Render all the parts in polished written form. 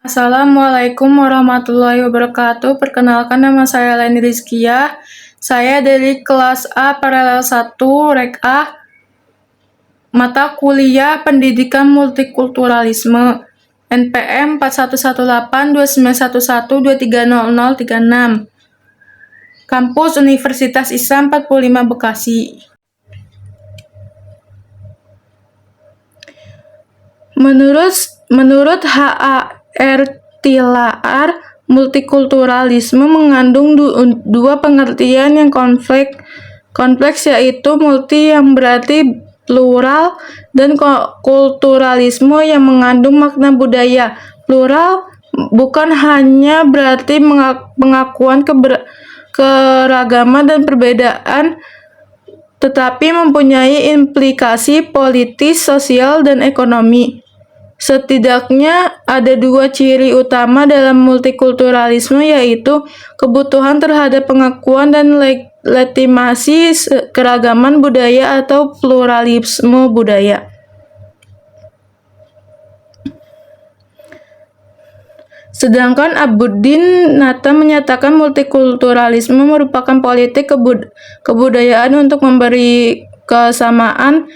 Assalamualaikum warahmatullahi wabarakatuh. Perkenalkan, nama saya Leni Rizkia. Saya dari kelas A paralel 1 Rek A, mata kuliah Pendidikan Multikulturalisme, NPM 41182911230036, Kampus Universitas Islam 45 Bekasi. Menurut H.A.R. Tilaar, multikulturalisme mengandung dua pengertian yang kompleks, yaitu multi yang berarti plural dan kulturalisme yang mengandung makna budaya. Plural bukan hanya berarti pengakuan keragaman dan perbedaan, tetapi mempunyai implikasi politis, sosial, dan ekonomi. Setidaknya ada dua ciri utama dalam multikulturalisme, yaitu kebutuhan terhadap pengakuan dan legitimasi keragaman budaya atau pluralisme budaya. Sedangkan Abuddin Nata menyatakan multikulturalisme merupakan politik kebudayaan untuk memberi kesamaan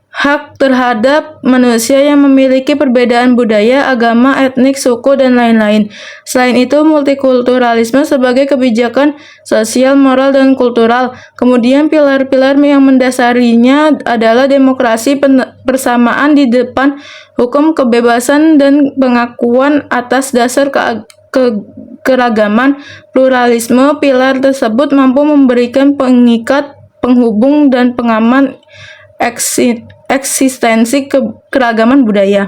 hak terhadap manusia yang memiliki perbedaan budaya, agama, etnik, suku, dan lain-lain. Selain itu, multikulturalisme sebagai kebijakan sosial, moral, dan kultural. Kemudian pilar-pilar yang mendasarinya adalah demokrasi, persamaan di depan hukum, kebebasan, dan pengakuan atas dasar keragaman. Pluralisme pilar tersebut mampu memberikan pengikat, penghubung, dan pengaman eksistensi keragaman budaya.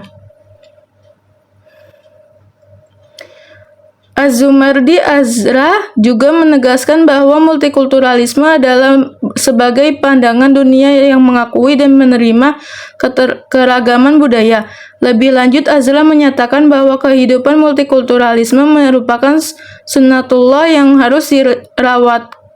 Az-Zumardi Azra juga menegaskan bahwa multikulturalisme adalah sebagai pandangan dunia yang mengakui dan menerima keragaman budaya. Lebih lanjut, Azra menyatakan bahwa kehidupan multikulturalisme merupakan sunnatullah yang harus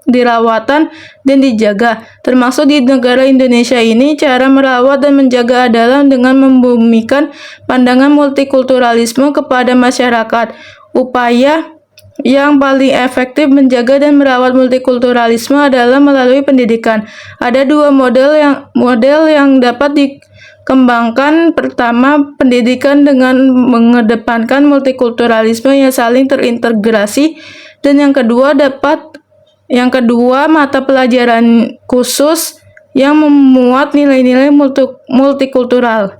dirawatan dan dijaga. Termasuk di negara Indonesia ini, cara merawat dan menjaga adalah dengan membumikan pandangan multikulturalisme kepada masyarakat. Upaya yang paling efektif menjaga dan merawat multikulturalisme adalah melalui pendidikan. Ada dua model yang dapat dikembangkan. Pertama, pendidikan dengan mengedepankan multikulturalisme yang saling terintegrasi, dan yang kedua, mata pelajaran khusus yang memuat nilai-nilai multikultural.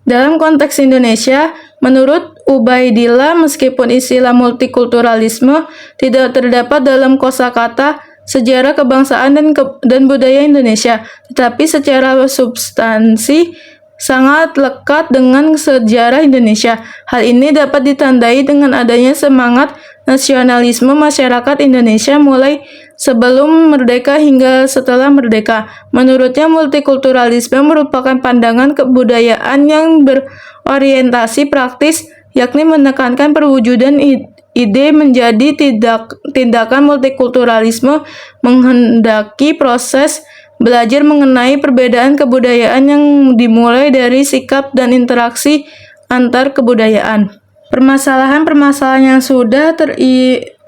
Dalam konteks Indonesia, menurut Ubaidillah, meskipun istilah multikulturalisme tidak terdapat dalam kosakata sejarah kebangsaan dan budaya Indonesia, tetapi secara substansi sangat lekat dengan sejarah Indonesia. Hal ini dapat ditandai dengan adanya semangat nasionalisme masyarakat Indonesia mulai sebelum merdeka hingga setelah merdeka. Menurutnya, multikulturalisme merupakan pandangan kebudayaan yang berorientasi praktis, yakni menekankan perwujudan ide menjadi tindakan. Multikulturalisme menghendaki proses belajar mengenai perbedaan kebudayaan yang dimulai dari sikap dan interaksi antar kebudayaan. Permasalahan-permasalahan yang sudah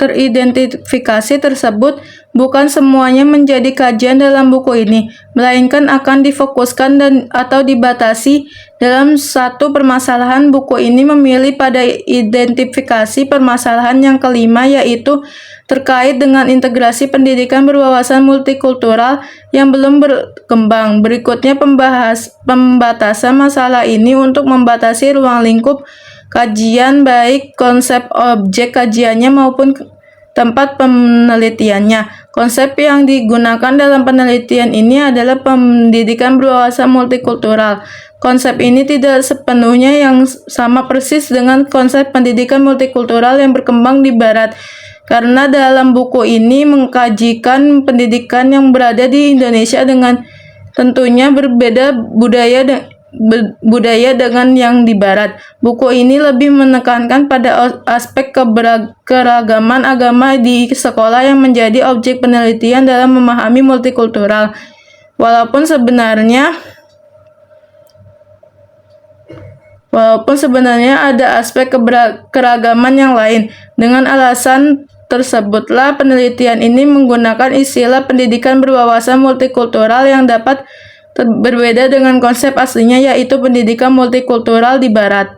teridentifikasi tersebut bukan semuanya menjadi kajian dalam buku ini, melainkan akan difokuskan atau dibatasi dalam satu permasalahan. Buku ini memilih pada identifikasi permasalahan yang kelima, yaitu terkait dengan integrasi pendidikan berwawasan multikultural yang belum berkembang. Berikutnya pembatasan masalah ini untuk membatasi ruang lingkup kajian, baik konsep objek kajiannya maupun tempat penelitiannya. Konsep yang digunakan dalam penelitian ini adalah pendidikan berwawasan multikultural. Konsep ini tidak sepenuhnya yang sama persis dengan konsep pendidikan multikultural yang berkembang di Barat, karena dalam buku ini mengkajikan pendidikan yang berada di Indonesia dengan tentunya berbeda budaya dengan yang di Barat. Buku ini lebih menekankan pada aspek keragaman agama di sekolah yang menjadi objek penelitian dalam memahami multikultural. Walaupun sebenarnya ada aspek keragaman yang lain. Dengan alasan tersebutlah penelitian ini menggunakan istilah pendidikan berwawasan multikultural yang dapat berbeda dengan konsep aslinya, yaitu pendidikan multikultural di Barat.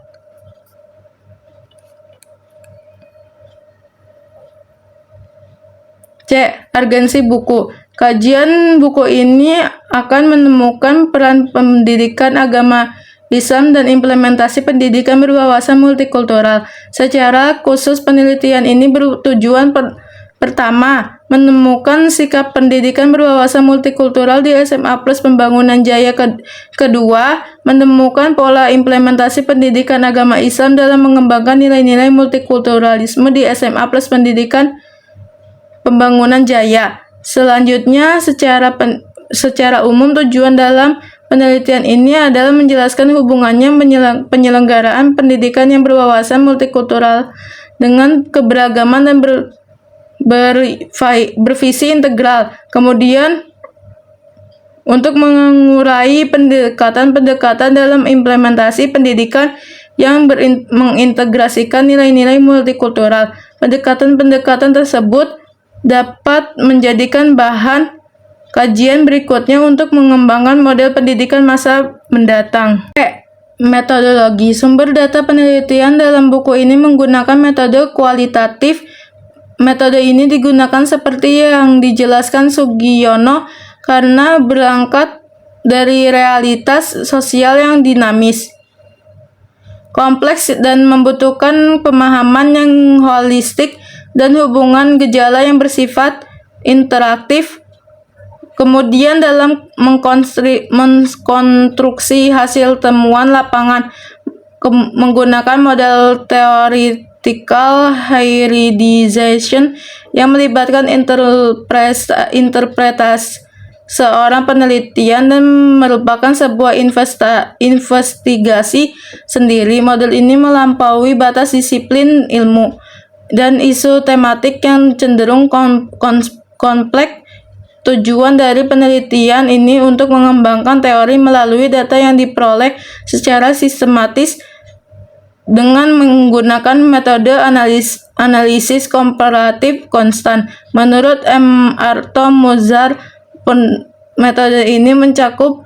C. Urgensi buku. Kajian buku ini akan menemukan peran pendidikan agama Islam dan implementasi pendidikan berwawasan multikultural. Secara khusus, penelitian ini bertujuan pertama, menemukan sikap pendidikan berwawasan multikultural di SMA Plus Pembangunan Jaya. Kedua, menemukan pola implementasi pendidikan agama Islam dalam mengembangkan nilai-nilai multikulturalisme di SMA Plus Pendidikan Pembangunan Jaya. Selanjutnya, secara umum tujuan dalam penelitian ini adalah menjelaskan hubungannya penyelenggaraan pendidikan yang berwawasan multikultural dengan keberagaman dan bervisi integral. Kemudian, untuk mengurai pendekatan-pendekatan dalam implementasi pendidikan yang mengintegrasikan nilai-nilai multikultural. Pendekatan-pendekatan tersebut dapat menjadikan bahan kajian berikutnya untuk mengembangkan model pendidikan masa mendatang. Metodologi. Sumber data penelitian dalam buku ini menggunakan metode kualitatif. Metode ini digunakan seperti yang dijelaskan Sugiono karena berangkat dari realitas sosial yang dinamis, kompleks, dan membutuhkan pemahaman yang holistik dan hubungan gejala yang bersifat interaktif. Kemudian dalam mengkonstruksi hasil temuan lapangan menggunakan model theoretical hybridization yang melibatkan interpretasi seorang penelitian dan merupakan sebuah investigasi sendiri. Model ini melampaui batas disiplin ilmu dan isu tematik yang cenderung kompleks. Tujuan dari penelitian ini untuk mengembangkan teori melalui data yang diperoleh secara sistematis dengan menggunakan metode analisis komparatif konstan. Menurut M. Arto Mozart, metode ini mencakup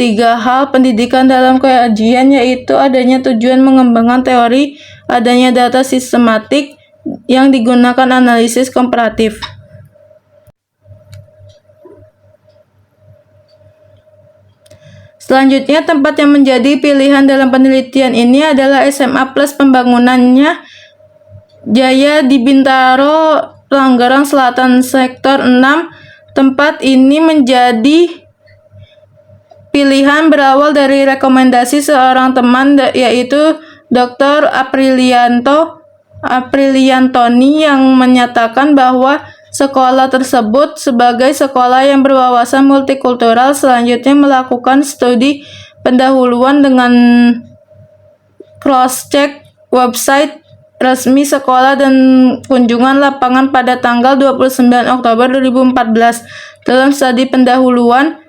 3 hal pendidikan dalam kajian, yaitu adanya tujuan mengembangkan teori, adanya data sistematik yang digunakan analisis komparatif. Selanjutnya, tempat yang menjadi pilihan dalam penelitian ini adalah SMA Plus Pembangunannya Jaya di Bintaro, Tanggerang Selatan, Sektor 6. Tempat ini menjadi pilihan berawal dari rekomendasi seorang teman, yaitu Dr. Apriliantoni, yang menyatakan bahwa sekolah tersebut sebagai sekolah yang berwawasan multikultural selanjutnya melakukan studi pendahuluan dengan cross-check website resmi sekolah dan kunjungan lapangan pada tanggal 29 Oktober 2014. Dalam studi pendahuluan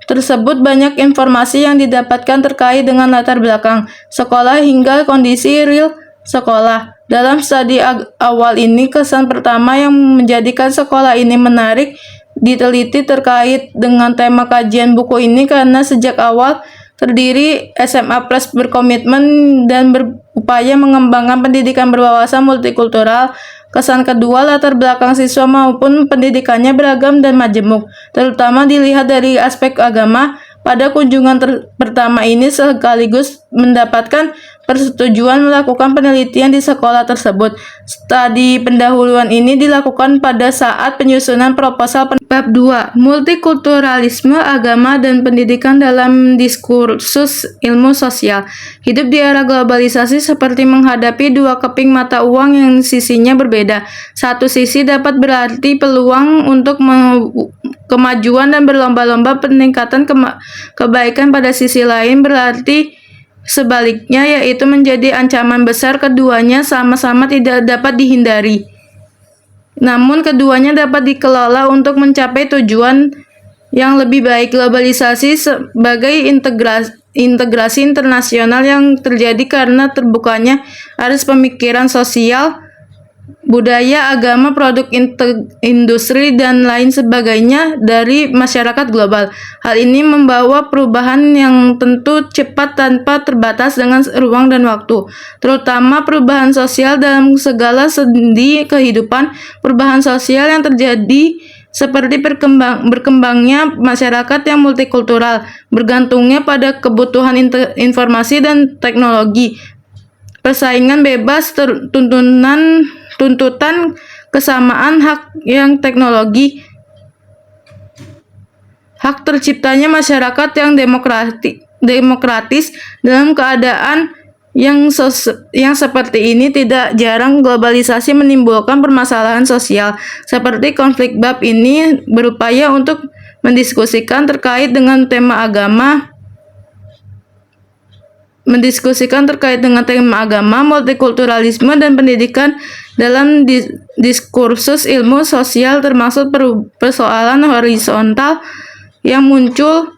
tersebut banyak informasi yang didapatkan terkait dengan latar belakang sekolah hingga kondisi real sekolah. Dalam studi awal ini, kesan pertama yang menjadikan sekolah ini menarik diteliti terkait dengan tema kajian buku ini karena sejak awal terdiri SMA Plus berkomitmen dan berupaya mengembangkan pendidikan berwawasan multikultural. Kesan kedua, latar belakang siswa maupun pendidikannya beragam dan majemuk, terutama dilihat dari aspek agama. Pada kunjungan pertama ini sekaligus mendapatkan persetujuan melakukan penelitian di sekolah tersebut. Studi pendahuluan ini dilakukan pada saat penyusunan proposal bab 2, multikulturalisme, agama, dan pendidikan dalam diskursus ilmu sosial. Hidup di era globalisasi seperti menghadapi dua keping mata uang yang sisinya berbeda. Satu sisi dapat berarti peluang untuk kemajuan dan berlomba-lomba peningkatan kebaikan, pada sisi lain berarti sebaliknya, yaitu menjadi ancaman besar. Keduanya sama-sama tidak dapat dihindari, namun keduanya dapat dikelola untuk mencapai tujuan yang lebih baik. Globalisasi sebagai integrasi internasional yang terjadi karena terbukanya arus pemikiran sosial, budaya, agama, produk industri, dan lain sebagainya dari masyarakat global. Hal ini membawa perubahan yang tentu cepat tanpa terbatas dengan ruang dan waktu, terutama perubahan sosial dalam segala sendi kehidupan. Perubahan sosial yang terjadi seperti berkembangnya masyarakat yang multikultural, bergantungnya pada kebutuhan informasi dan teknologi, persaingan bebas, tuntutan kesamaan hak yang teknologi, hak terciptanya masyarakat yang demokratis. Dalam keadaan yang seperti ini, tidak jarang globalisasi menimbulkan permasalahan sosial seperti konflik bab ini berupaya untuk mendiskusikan terkait dengan tema agama, multikulturalisme, dan pendidikan dalam diskursus ilmu sosial, termasuk persoalan horizontal yang muncul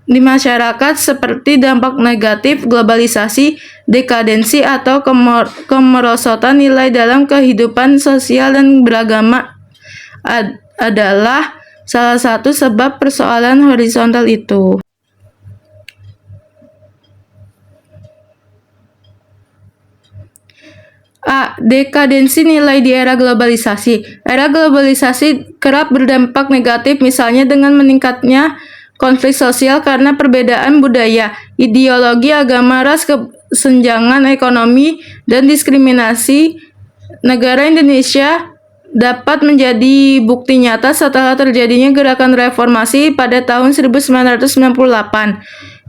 di masyarakat seperti dampak negatif globalisasi, dekadensi, atau kemerosotan nilai dalam kehidupan sosial dan beragama adalah salah satu sebab persoalan horizontal itu. Dekadensi nilai di era globalisasi. Era globalisasi kerap berdampak negatif, misalnya dengan meningkatnya konflik sosial karena perbedaan budaya, ideologi, agama, ras, kesenjangan ekonomi, dan diskriminasi. Negara Indonesia dapat menjadi bukti nyata setelah terjadinya gerakan reformasi pada tahun 1998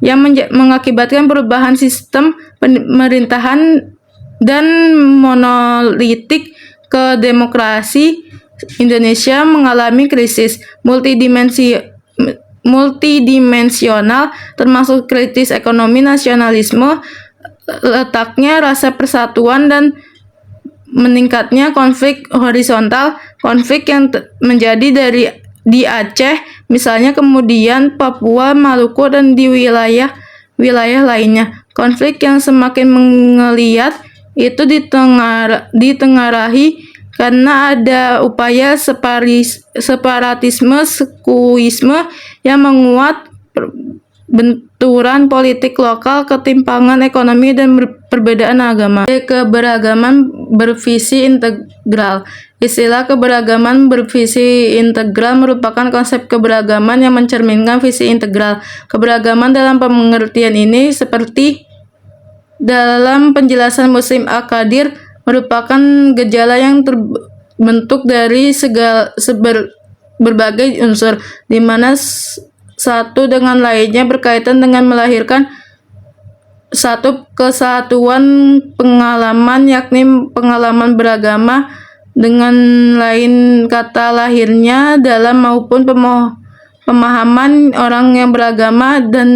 yang mengakibatkan perubahan sistem pemerintahan dan monolitik ke demokrasi. Indonesia mengalami krisis multidimensional, termasuk krisis ekonomi, nasionalisme, letaknya rasa persatuan, dan meningkatnya konflik horizontal, konflik yang menjadi di Aceh misalnya, kemudian Papua, Maluku, dan di wilayah lainnya. Konflik yang semakin menggeliat itu ditengarai karena ada upaya separatisme, sekuisme yang menguat, benturan politik lokal, ketimpangan ekonomi, dan perbedaan agama. Keberagaman bervisi integral. Istilah keberagaman bervisi integral merupakan konsep keberagaman yang mencerminkan visi integral. Keberagaman dalam pengertian ini, seperti dalam penjelasan Muslim Al-Qadir, merupakan gejala yang terbentuk dari berbagai unsur, di mana satu dengan lainnya berkaitan dengan melahirkan satu kesatuan pengalaman, yakni pengalaman beragama. Dengan lain kata, lahirnya dalam maupun pemahaman orang yang beragama dan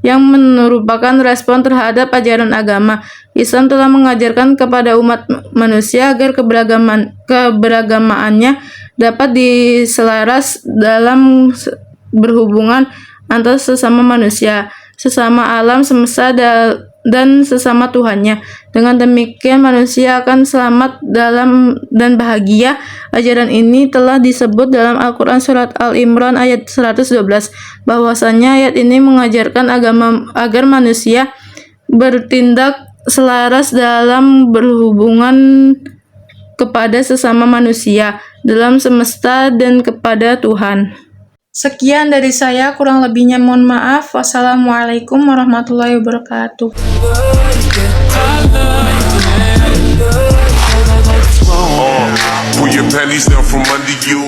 yang merupakan respon terhadap ajaran agama. Islam telah mengajarkan kepada umat manusia agar keberagamaannya dapat diselaras dalam berhubungan antar sesama manusia, sesama alam semesta, dan sesama Tuhannya. Dengan demikian manusia akan selamat dan bahagia. Ajaran ini telah disebut dalam Al-Quran surat Al-Imran ayat 112. Bahwasanya ayat ini mengajarkan agar manusia bertindak selaras dalam berhubungan kepada sesama manusia, dalam semesta, dan kepada Tuhan. Sekian dari saya, kurang lebihnya mohon maaf. Wassalamualaikum warahmatullahi wabarakatuh. Pull your panties down from under you.